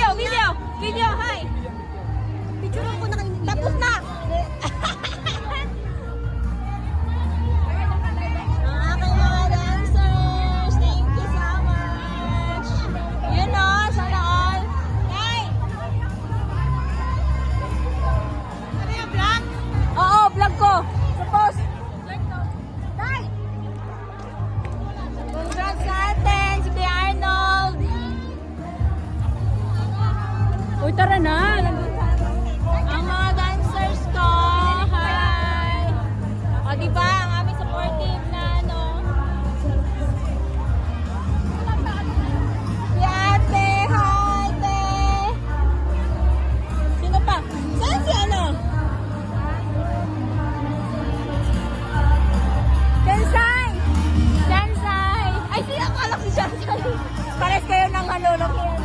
Video, hi! Picture ko na kayo. Tapos na! Ang aking mga dancers. Thank you so much. Yun o, sana all. Hey! Ano yung vlog? Oo, vlog ko. Suppose. Day! Congrats sa atin, si Kuya Arnold. Uy, tara na. Ang mga dancers ko. Hi! O, diba? Ang aming supportive na, ano. Si ate. Hi, te. Sino pa? Saan si ano? Dansay! Dansay! Ay, sila akala si Dansay. Pares kayo ng halulok yan.